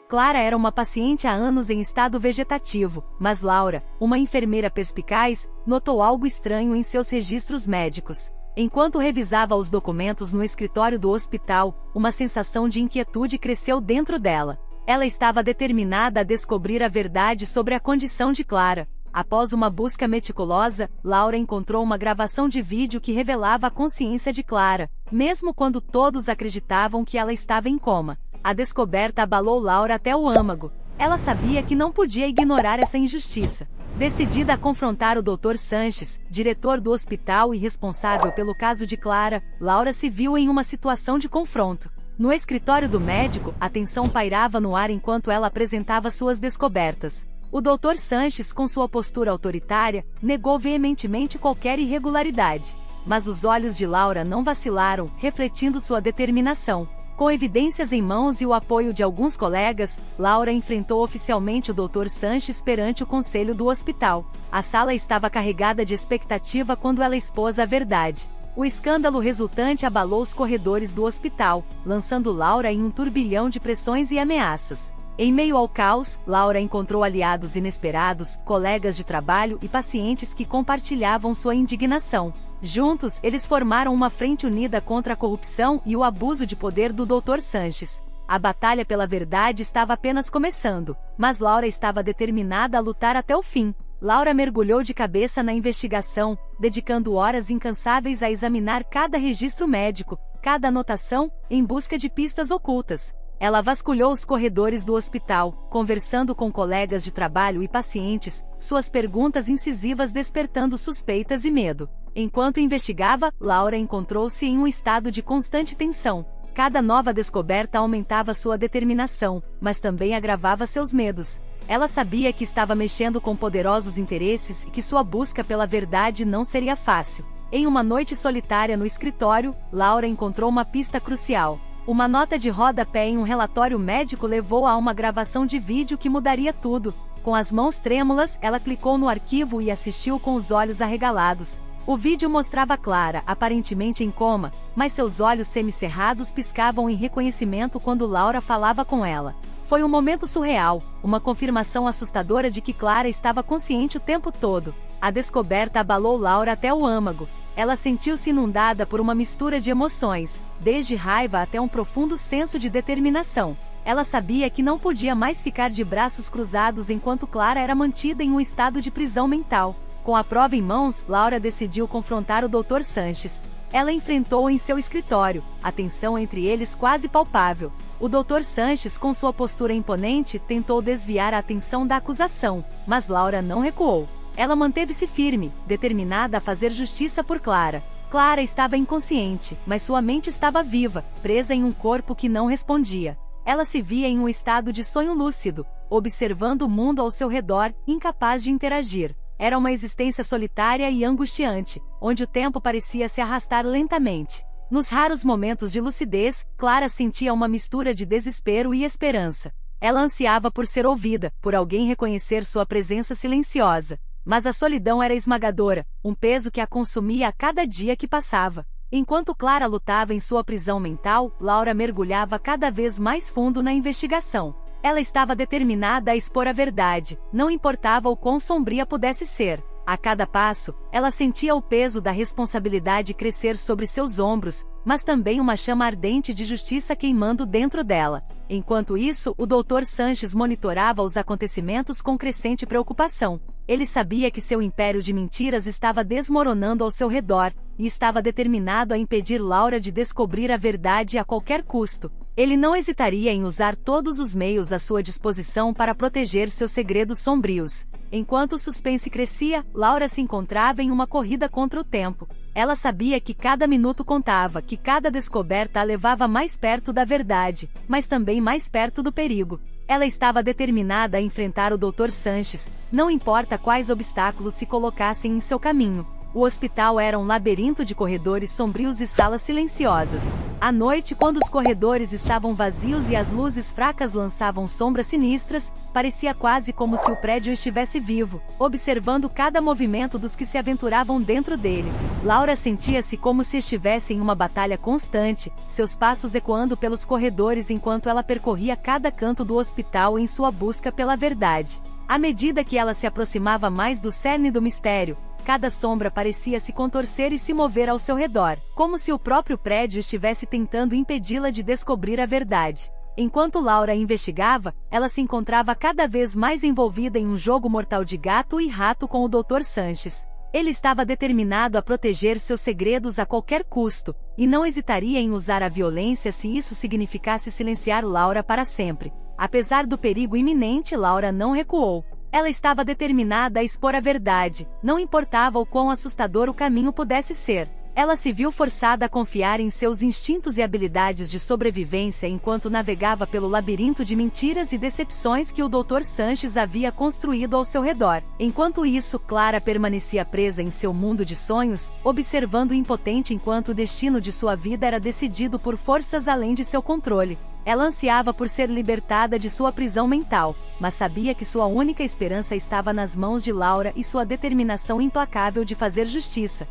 Clara era uma paciente há anos em estado vegetativo, mas Laura, uma enfermeira perspicaz, notou algo estranho em seus registros médicos. Enquanto revisava os documentos no escritório do hospital, uma sensação de inquietude cresceu dentro dela. Ela estava determinada a descobrir a verdade sobre a condição de Clara. Após uma busca meticulosa, Laura encontrou uma gravação de vídeo que revelava a consciência de Clara, mesmo quando todos acreditavam que ela estava em coma. A descoberta abalou Laura até o âmago. Ela sabia que não podia ignorar essa injustiça. Decidida a confrontar o Dr. Sanches, diretor do hospital e responsável pelo caso de Clara, Laura se viu em uma situação de confronto. No escritório do médico, a tensão pairava no ar enquanto ela apresentava suas descobertas. O Dr. Sanches, com sua postura autoritária, negou veementemente qualquer irregularidade. Mas os olhos de Laura não vacilaram, refletindo sua determinação. Com evidências em mãos e o apoio de alguns colegas, Laura enfrentou oficialmente o Dr. Sanches perante o conselho do hospital. A sala estava carregada de expectativa quando ela expôs a verdade. O escândalo resultante abalou os corredores do hospital, lançando Laura em um turbilhão de pressões e ameaças. Em meio ao caos, Laura encontrou aliados inesperados, colegas de trabalho e pacientes que compartilhavam sua indignação. Juntos, eles formaram uma frente unida contra a corrupção e o abuso de poder do Dr. Sanches. A batalha pela verdade estava apenas começando, mas Laura estava determinada a lutar até o fim. Laura mergulhou de cabeça na investigação, dedicando horas incansáveis a examinar cada registro médico, cada anotação, em busca de pistas ocultas. Ela vasculhou os corredores do hospital, conversando com colegas de trabalho e pacientes, suas perguntas incisivas despertando suspeitas e medo. Enquanto investigava, Laura encontrou-se em um estado de constante tensão. Cada nova descoberta aumentava sua determinação, mas também agravava seus medos. Ela sabia que estava mexendo com poderosos interesses e que sua busca pela verdade não seria fácil. Em uma noite solitária no escritório, Laura encontrou uma pista crucial. Uma nota de rodapé em um relatório médico levou a uma gravação de vídeo que mudaria tudo. Com as mãos trêmulas, ela clicou no arquivo e assistiu com os olhos arregalados. O vídeo mostrava Clara, aparentemente em coma, mas seus olhos semicerrados piscavam em reconhecimento quando Laura falava com ela. Foi um momento surreal, uma confirmação assustadora de que Clara estava consciente o tempo todo. A descoberta abalou Laura até o âmago. Ela sentiu-se inundada por uma mistura de emoções, desde raiva até um profundo senso de determinação. Ela sabia que não podia mais ficar de braços cruzados enquanto Clara era mantida em um estado de prisão mental. Com a prova em mãos, Laura decidiu confrontar o Dr. Sanches. Ela enfrentou-o em seu escritório, a tensão entre eles quase palpável. O Dr. Sanches, com sua postura imponente, tentou desviar a atenção da acusação, mas Laura não recuou. Ela manteve-se firme, determinada a fazer justiça por Clara. Clara estava inconsciente, mas sua mente estava viva, presa em um corpo que não respondia. Ela se via em um estado de sonho lúcido, observando o mundo ao seu redor, incapaz de interagir. Era uma existência solitária e angustiante, onde o tempo parecia se arrastar lentamente. Nos raros momentos de lucidez, Clara sentia uma mistura de desespero e esperança. Ela ansiava por ser ouvida, por alguém reconhecer sua presença silenciosa. Mas a solidão era esmagadora, um peso que a consumia a cada dia que passava. Enquanto Clara lutava em sua prisão mental, Laura mergulhava cada vez mais fundo na investigação. Ela estava determinada a expor a verdade, não importava o quão sombria pudesse ser. A cada passo, ela sentia o peso da responsabilidade crescer sobre seus ombros, mas também uma chama ardente de justiça queimando dentro dela. Enquanto isso, o Dr. Sanches monitorava os acontecimentos com crescente preocupação. Ele sabia que seu império de mentiras estava desmoronando ao seu redor, e estava determinado a impedir Laura de descobrir a verdade a qualquer custo. Ele não hesitaria em usar todos os meios à sua disposição para proteger seus segredos sombrios. Enquanto o suspense crescia, Laura se encontrava em uma corrida contra o tempo. Ela sabia que cada minuto contava, que cada descoberta a levava mais perto da verdade, mas também mais perto do perigo. Ela estava determinada a enfrentar o Dr. Sanches, não importa quais obstáculos se colocassem em seu caminho. O hospital era um labirinto de corredores sombrios e salas silenciosas. À noite, quando os corredores estavam vazios e as luzes fracas lançavam sombras sinistras, parecia quase como se o prédio estivesse vivo, observando cada movimento dos que se aventuravam dentro dele. Laura sentia-se como se estivesse em uma batalha constante, seus passos ecoando pelos corredores enquanto ela percorria cada canto do hospital em sua busca pela verdade. À medida que ela se aproximava mais do cerne do mistério, cada sombra parecia se contorcer e se mover ao seu redor, como se o próprio prédio estivesse tentando impedi-la de descobrir a verdade. Enquanto Laura investigava, ela se encontrava cada vez mais envolvida em um jogo mortal de gato e rato com o Dr. Sanches. Ele estava determinado a proteger seus segredos a qualquer custo, e não hesitaria em usar a violência se isso significasse silenciar Laura para sempre. Apesar do perigo iminente, Laura não recuou. Ela estava determinada a expor a verdade, não importava o quão assustador o caminho pudesse ser. Ela se viu forçada a confiar em seus instintos e habilidades de sobrevivência enquanto navegava pelo labirinto de mentiras e decepções que o Dr. Sanches havia construído ao seu redor. Enquanto isso, Clara permanecia presa em seu mundo de sonhos, observando impotente enquanto o destino de sua vida era decidido por forças além de seu controle. Ela ansiava por ser libertada de sua prisão mental, mas sabia que sua única esperança estava nas mãos de Laura e sua determinação implacável de fazer justiça.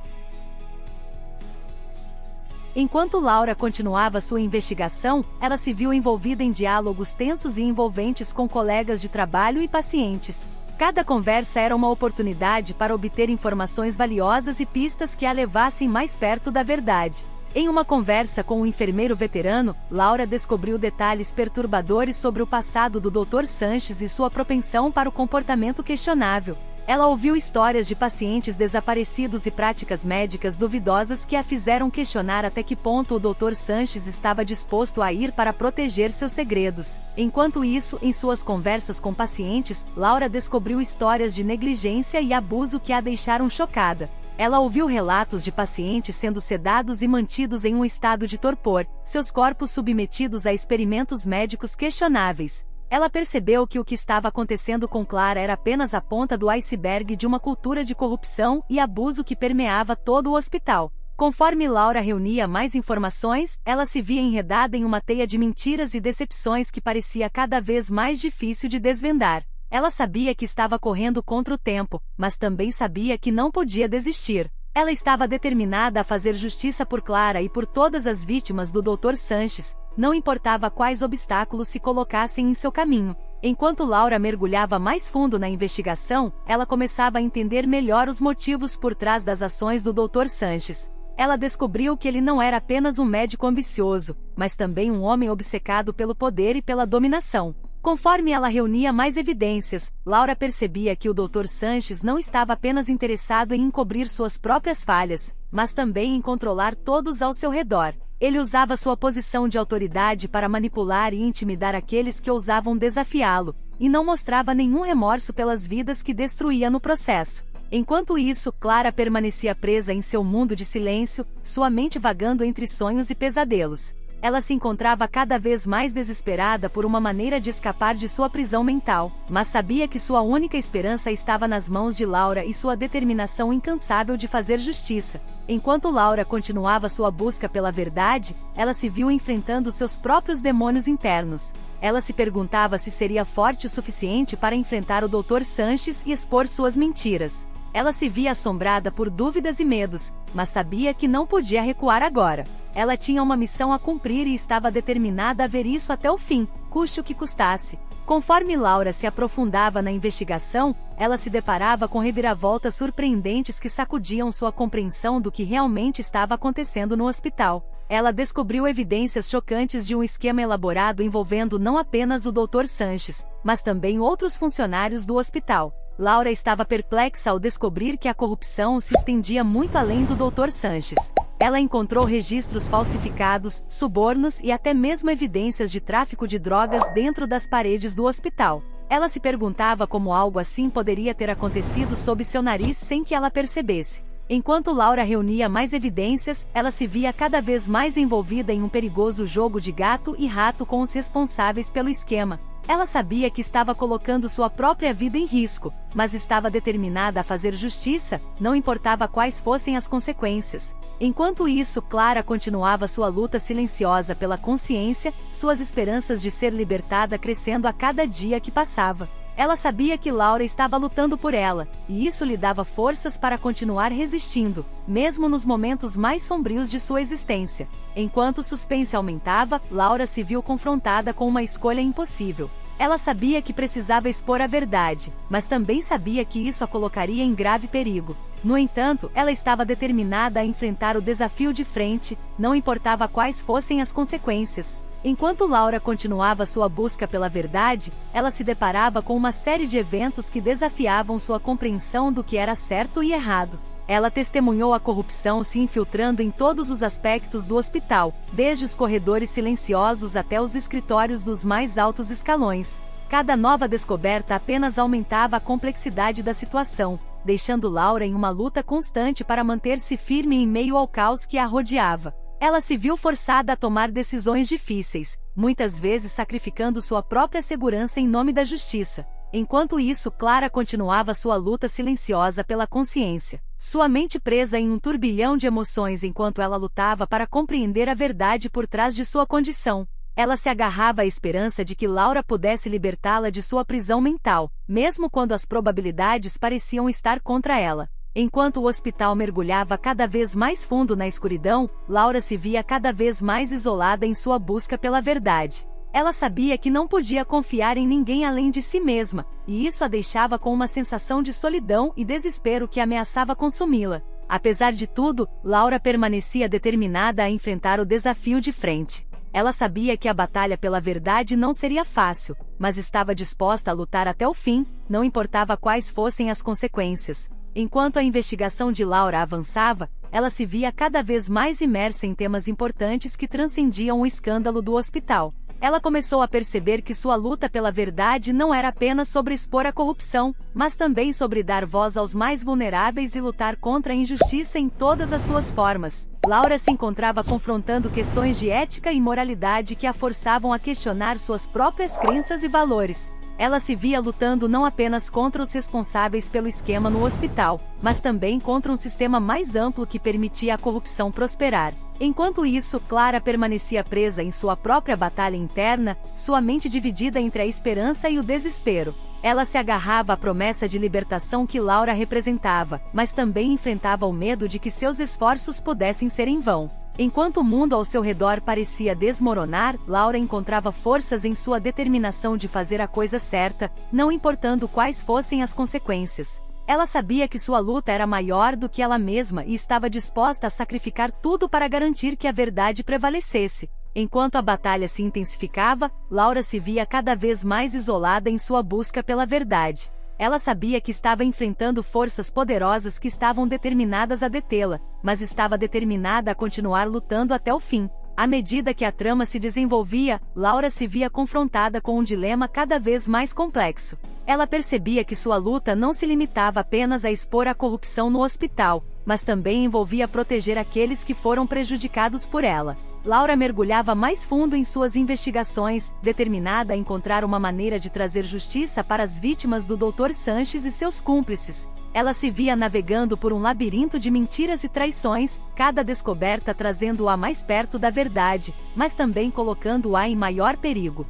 Enquanto Laura continuava sua investigação, ela se viu envolvida em diálogos tensos e envolventes com colegas de trabalho e pacientes. Cada conversa era uma oportunidade para obter informações valiosas e pistas que a levassem mais perto da verdade. Em uma conversa com um enfermeiro veterano, Laura descobriu detalhes perturbadores sobre o passado do Dr. Sanches e sua propensão para o comportamento questionável. Ela ouviu histórias de pacientes desaparecidos e práticas médicas duvidosas que a fizeram questionar até que ponto o Dr. Sanches estava disposto a ir para proteger seus segredos. Enquanto isso, em suas conversas com pacientes, Laura descobriu histórias de negligência e abuso que a deixaram chocada. Ela ouviu relatos de pacientes sendo sedados e mantidos em um estado de torpor, seus corpos submetidos a experimentos médicos questionáveis. Ela percebeu que o que estava acontecendo com Clara era apenas a ponta do iceberg de uma cultura de corrupção e abuso que permeava todo o hospital. Conforme Laura reunia mais informações, ela se via enredada em uma teia de mentiras e decepções que parecia cada vez mais difícil de desvendar. Ela sabia que estava correndo contra o tempo, mas também sabia que não podia desistir. Ela estava determinada a fazer justiça por Clara e por todas as vítimas do Dr. Sanches, não importava quais obstáculos se colocassem em seu caminho. Enquanto Laura mergulhava mais fundo na investigação, ela começava a entender melhor os motivos por trás das ações do Dr. Sanches. Ela descobriu que ele não era apenas um médico ambicioso, mas também um homem obcecado pelo poder e pela dominação. Conforme ela reunia mais evidências, Laura percebia que o Dr. Sanches não estava apenas interessado em encobrir suas próprias falhas, mas também em controlar todos ao seu redor. Ele usava sua posição de autoridade para manipular e intimidar aqueles que ousavam desafiá-lo, e não mostrava nenhum remorso pelas vidas que destruía no processo. Enquanto isso, Clara permanecia presa em seu mundo de silêncio, sua mente vagando entre sonhos e pesadelos. Ela se encontrava cada vez mais desesperada por uma maneira de escapar de sua prisão mental, mas sabia que sua única esperança estava nas mãos de Laura e sua determinação incansável de fazer justiça. Enquanto Laura continuava sua busca pela verdade, ela se viu enfrentando seus próprios demônios internos. Ela se perguntava se seria forte o suficiente para enfrentar o Dr. Sanches e expor suas mentiras. Ela se via assombrada por dúvidas e medos, mas sabia que não podia recuar agora. Ela tinha uma missão a cumprir e estava determinada a ver isso até o fim, custe o que custasse. Conforme Laura se aprofundava na investigação, ela se deparava com reviravoltas surpreendentes que sacudiam sua compreensão do que realmente estava acontecendo no hospital. Ela descobriu evidências chocantes de um esquema elaborado envolvendo não apenas o Dr. Sanches, mas também outros funcionários do hospital. Laura estava perplexa ao descobrir que a corrupção se estendia muito além do Dr. Sanches. Ela encontrou registros falsificados, subornos e até mesmo evidências de tráfico de drogas dentro das paredes do hospital. Ela se perguntava como algo assim poderia ter acontecido sob seu nariz sem que ela percebesse. Enquanto Laura reunia mais evidências, ela se via cada vez mais envolvida em um perigoso jogo de gato e rato com os responsáveis pelo esquema. Ela sabia que estava colocando sua própria vida em risco, mas estava determinada a fazer justiça, não importava quais fossem as consequências. Enquanto isso, Clara continuava sua luta silenciosa pela consciência, suas esperanças de ser libertada crescendo a cada dia que passava. Ela sabia que Laura estava lutando por ela, e isso lhe dava forças para continuar resistindo, mesmo nos momentos mais sombrios de sua existência. Enquanto o suspense aumentava, Laura se viu confrontada com uma escolha impossível. Ela sabia que precisava expor a verdade, mas também sabia que isso a colocaria em grave perigo. No entanto, ela estava determinada a enfrentar o desafio de frente, não importava quais fossem as consequências. Enquanto Laura continuava sua busca pela verdade, ela se deparava com uma série de eventos que desafiavam sua compreensão do que era certo e errado. Ela testemunhou a corrupção se infiltrando em todos os aspectos do hospital, desde os corredores silenciosos até os escritórios dos mais altos escalões. Cada nova descoberta apenas aumentava a complexidade da situação, deixando Laura em uma luta constante para manter-se firme em meio ao caos que a rodeava. Ela se viu forçada a tomar decisões difíceis, muitas vezes sacrificando sua própria segurança em nome da justiça. Enquanto isso, Clara continuava sua luta silenciosa pela consciência, sua mente presa em um turbilhão de emoções enquanto ela lutava para compreender a verdade por trás de sua condição. Ela se agarrava à esperança de que Laura pudesse libertá-la de sua prisão mental, mesmo quando as probabilidades pareciam estar contra ela. Enquanto o hospital mergulhava cada vez mais fundo na escuridão, Laura se via cada vez mais isolada em sua busca pela verdade. Ela sabia que não podia confiar em ninguém além de si mesma, e isso a deixava com uma sensação de solidão e desespero que ameaçava consumi-la. Apesar de tudo, Laura permanecia determinada a enfrentar o desafio de frente. Ela sabia que a batalha pela verdade não seria fácil, mas estava disposta a lutar até o fim, não importava quais fossem as consequências. Enquanto a investigação de Laura avançava, ela se via cada vez mais imersa em temas importantes que transcendiam o escândalo do hospital. Ela começou a perceber que sua luta pela verdade não era apenas sobre expor a corrupção, mas também sobre dar voz aos mais vulneráveis e lutar contra a injustiça em todas as suas formas. Laura se encontrava confrontando questões de ética e moralidade que a forçavam a questionar suas próprias crenças e valores. Ela se via lutando não apenas contra os responsáveis pelo esquema no hospital, mas também contra um sistema mais amplo que permitia a corrupção prosperar. Enquanto isso, Clara permanecia presa em sua própria batalha interna, sua mente dividida entre a esperança e o desespero. Ela se agarrava à promessa de libertação que Laura representava, mas também enfrentava o medo de que seus esforços pudessem ser em vão. Enquanto o mundo ao seu redor parecia desmoronar, Laura encontrava forças em sua determinação de fazer a coisa certa, não importando quais fossem as consequências. Ela sabia que sua luta era maior do que ela mesma e estava disposta a sacrificar tudo para garantir que a verdade prevalecesse. Enquanto a batalha se intensificava, Laura se via cada vez mais isolada em sua busca pela verdade. Ela sabia que estava enfrentando forças poderosas que estavam determinadas a detê-la, mas estava determinada a continuar lutando até o fim. À medida que a trama se desenvolvia, Laura se via confrontada com um dilema cada vez mais complexo. Ela percebia que sua luta não se limitava apenas a expor a corrupção no hospital, mas também envolvia proteger aqueles que foram prejudicados por ela. Laura mergulhava mais fundo em suas investigações, determinada a encontrar uma maneira de trazer justiça para as vítimas do Dr. Sanches e seus cúmplices. Ela se via navegando por um labirinto de mentiras e traições, cada descoberta trazendo-a mais perto da verdade, mas também colocando-a em maior perigo.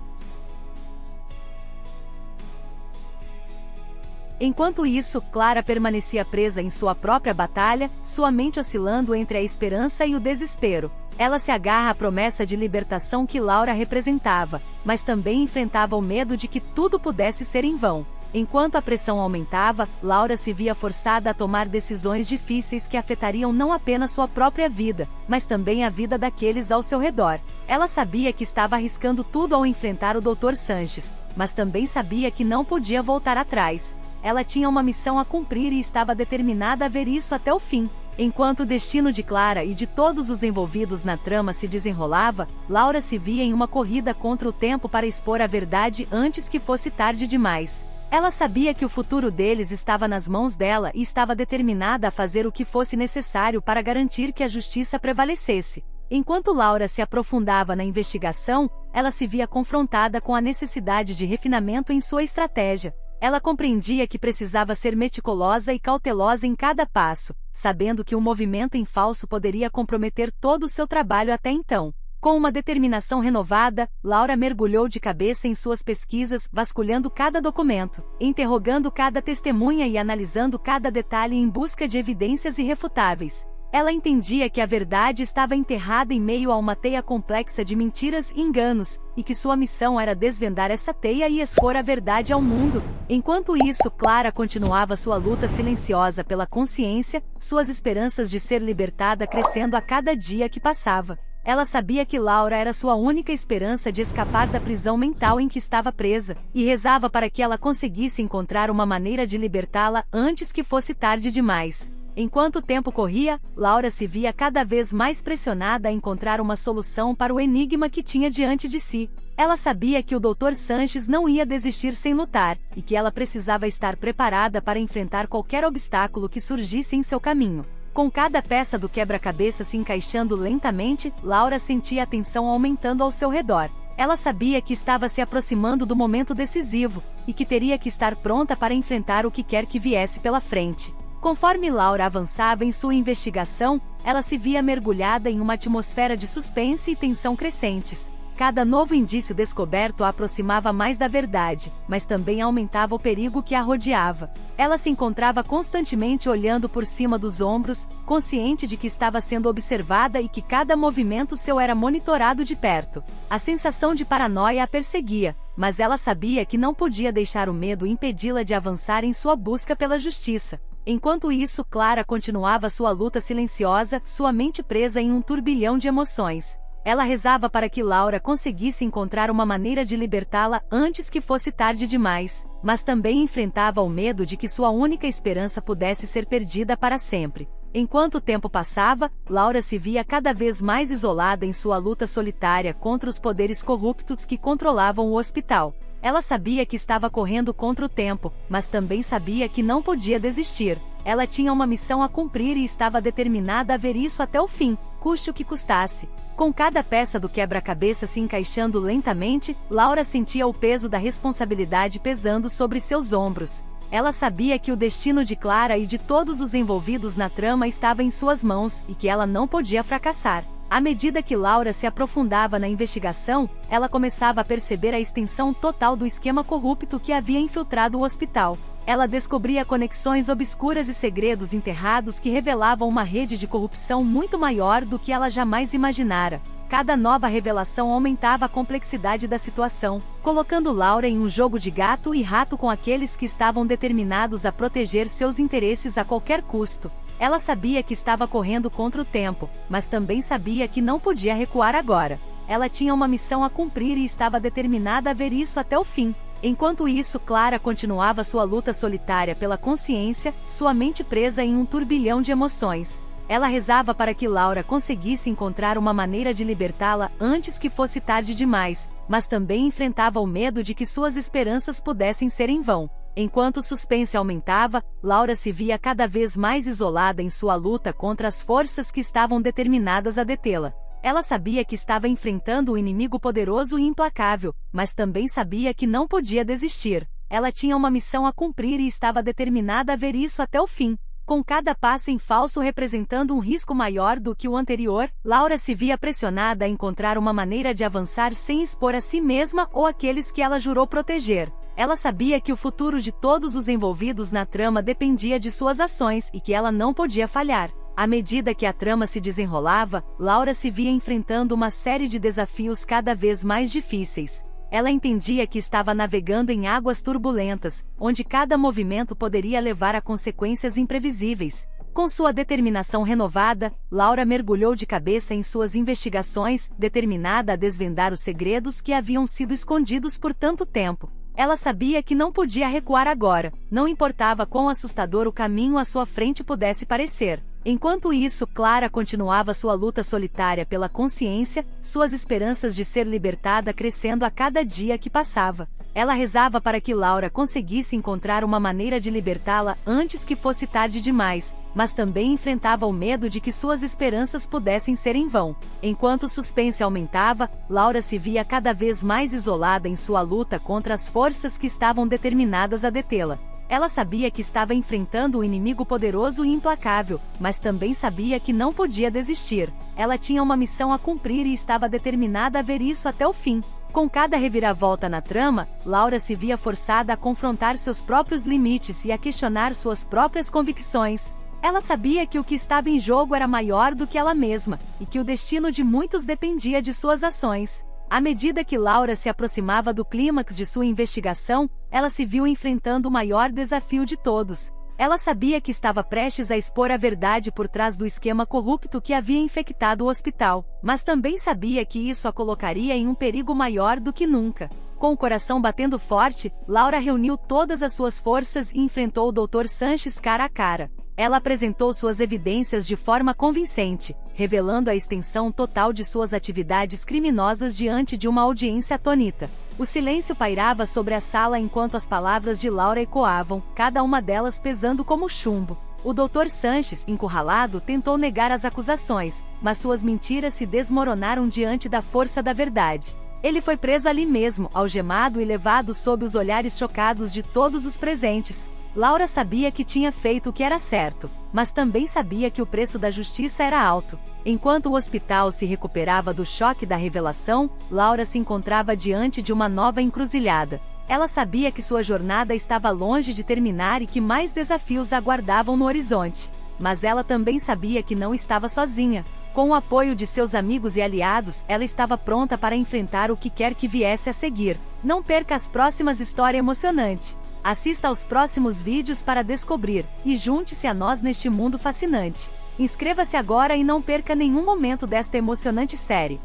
Enquanto isso, Clara permanecia presa em sua própria batalha, sua mente oscilando entre a esperança e o desespero. Ela se agarra à promessa de libertação que Laura representava, mas também enfrentava o medo de que tudo pudesse ser em vão. Enquanto a pressão aumentava, Laura se via forçada a tomar decisões difíceis que afetariam não apenas sua própria vida, mas também a vida daqueles ao seu redor. Ela sabia que estava arriscando tudo ao enfrentar o Dr. Sanches, mas também sabia que não podia voltar atrás. Ela tinha uma missão a cumprir e estava determinada a ver isso até o fim. Enquanto o destino de Clara e de todos os envolvidos na trama se desenrolava, Laura se via em uma corrida contra o tempo para expor a verdade antes que fosse tarde demais. Ela sabia que o futuro deles estava nas mãos dela e estava determinada a fazer o que fosse necessário para garantir que a justiça prevalecesse. Enquanto Laura se aprofundava na investigação, ela se via confrontada com a necessidade de refinamento em sua estratégia. Ela compreendia que precisava ser meticulosa e cautelosa em cada passo, sabendo que um movimento em falso poderia comprometer todo o seu trabalho até então. Com uma determinação renovada, Laura mergulhou de cabeça em suas pesquisas, vasculhando cada documento, interrogando cada testemunha e analisando cada detalhe em busca de evidências irrefutáveis. Ela entendia que a verdade estava enterrada em meio a uma teia complexa de mentiras e enganos, e que sua missão era desvendar essa teia e expor a verdade ao mundo. Enquanto isso, Clara continuava sua luta silenciosa pela consciência, suas esperanças de ser libertada crescendo a cada dia que passava. Ela sabia que Laura era sua única esperança de escapar da prisão mental em que estava presa, e rezava para que ela conseguisse encontrar uma maneira de libertá-la antes que fosse tarde demais. Enquanto o tempo corria, Laura se via cada vez mais pressionada a encontrar uma solução para o enigma que tinha diante de si. Ela sabia que o Dr. Sanches não ia desistir sem lutar, e que ela precisava estar preparada para enfrentar qualquer obstáculo que surgisse em seu caminho. Com cada peça do quebra-cabeça se encaixando lentamente, Laura sentia a tensão aumentando ao seu redor. Ela sabia que estava se aproximando do momento decisivo, e que teria que estar pronta para enfrentar o que quer que viesse pela frente. Conforme Laura avançava em sua investigação, ela se via mergulhada em uma atmosfera de suspense e tensão crescentes. Cada novo indício descoberto a aproximava mais da verdade, mas também aumentava o perigo que a rodeava. Ela se encontrava constantemente olhando por cima dos ombros, consciente de que estava sendo observada e que cada movimento seu era monitorado de perto. A sensação de paranoia a perseguia, mas ela sabia que não podia deixar o medo impedi-la de avançar em sua busca pela justiça. Enquanto isso, Clara continuava sua luta silenciosa, sua mente presa em um turbilhão de emoções. Ela rezava para que Laura conseguisse encontrar uma maneira de libertá-la antes que fosse tarde demais, mas também enfrentava o medo de que sua única esperança pudesse ser perdida para sempre. Enquanto o tempo passava, Laura se via cada vez mais isolada em sua luta solitária contra os poderes corruptos que controlavam o hospital. Ela sabia que estava correndo contra o tempo, mas também sabia que não podia desistir. Ela tinha uma missão a cumprir e estava determinada a ver isso até o fim, custe o que custasse. Com cada peça do quebra-cabeça se encaixando lentamente, Laura sentia o peso da responsabilidade pesando sobre seus ombros. Ela sabia que o destino de Clara e de todos os envolvidos na trama estava em suas mãos e que ela não podia fracassar. À medida que Laura se aprofundava na investigação, ela começava a perceber a extensão total do esquema corrupto que havia infiltrado o hospital. Ela descobria conexões obscuras e segredos enterrados que revelavam uma rede de corrupção muito maior do que ela jamais imaginara. Cada nova revelação aumentava a complexidade da situação, colocando Laura em um jogo de gato e rato com aqueles que estavam determinados a proteger seus interesses a qualquer custo. Ela sabia que estava correndo contra o tempo, mas também sabia que não podia recuar agora. Ela tinha uma missão a cumprir e estava determinada a ver isso até o fim. Enquanto isso, Clara continuava sua luta solitária pela consciência, sua mente presa em um turbilhão de emoções. Ela rezava para que Laura conseguisse encontrar uma maneira de libertá-la antes que fosse tarde demais, mas também enfrentava o medo de que suas esperanças pudessem ser em vão. Enquanto o suspense aumentava, Laura se via cada vez mais isolada em sua luta contra as forças que estavam determinadas a detê-la. Ela sabia que estava enfrentando um inimigo poderoso e implacável, mas também sabia que não podia desistir. Ela tinha uma missão a cumprir e estava determinada a ver isso até o fim. Com cada passo em falso representando um risco maior do que o anterior, Laura se via pressionada a encontrar uma maneira de avançar sem expor a si mesma ou aqueles que ela jurou proteger. Ela sabia que o futuro de todos os envolvidos na trama dependia de suas ações e que ela não podia falhar. À medida que a trama se desenrolava, Laura se via enfrentando uma série de desafios cada vez mais difíceis. Ela entendia que estava navegando em águas turbulentas, onde cada movimento poderia levar a consequências imprevisíveis. Com sua determinação renovada, Laura mergulhou de cabeça em suas investigações, determinada a desvendar os segredos que haviam sido escondidos por tanto tempo. Ela sabia que não podia recuar agora, não importava quão assustador o caminho à sua frente pudesse parecer. Enquanto isso, Clara continuava sua luta solitária pela consciência, suas esperanças de ser libertada crescendo a cada dia que passava. Ela rezava para que Laura conseguisse encontrar uma maneira de libertá-la antes que fosse tarde demais, mas também enfrentava o medo de que suas esperanças pudessem ser em vão. Enquanto o suspense aumentava, Laura se via cada vez mais isolada em sua luta contra as forças que estavam determinadas a detê-la. Ela sabia que estava enfrentando um inimigo poderoso e implacável, mas também sabia que não podia desistir. Ela tinha uma missão a cumprir e estava determinada a ver isso até o fim. Com cada reviravolta na trama, Laura se via forçada a confrontar seus próprios limites e a questionar suas próprias convicções. Ela sabia que o que estava em jogo era maior do que ela mesma, e que o destino de muitos dependia de suas ações. À medida que Laura se aproximava do clímax de sua investigação, ela se viu enfrentando o maior desafio de todos. Ela sabia que estava prestes a expor a verdade por trás do esquema corrupto que havia infectado o hospital, mas também sabia que isso a colocaria em um perigo maior do que nunca. Com o coração batendo forte, Laura reuniu todas as suas forças e enfrentou o Dr. Sanches cara a cara. Ela apresentou suas evidências de forma convincente, revelando a extensão total de suas atividades criminosas diante de uma audiência atônita. O silêncio pairava sobre a sala enquanto as palavras de Laura ecoavam, cada uma delas pesando como chumbo. O Dr. Sanches, encurralado, tentou negar as acusações, mas suas mentiras se desmoronaram diante da força da verdade. Ele foi preso ali mesmo, algemado e levado sob os olhares chocados de todos os presentes. Laura sabia que tinha feito o que era certo, mas também sabia que o preço da justiça era alto. Enquanto o hospital se recuperava do choque da revelação, Laura se encontrava diante de uma nova encruzilhada. Ela sabia que sua jornada estava longe de terminar e que mais desafios aguardavam no horizonte. Mas ela também sabia que não estava sozinha. Com o apoio de seus amigos e aliados, ela estava pronta para enfrentar o que quer que viesse a seguir. Não perca as próximas histórias emocionantes. Assista aos próximos vídeos para descobrir, e junte-se a nós neste mundo fascinante. Inscreva-se agora e não perca nenhum momento desta emocionante série.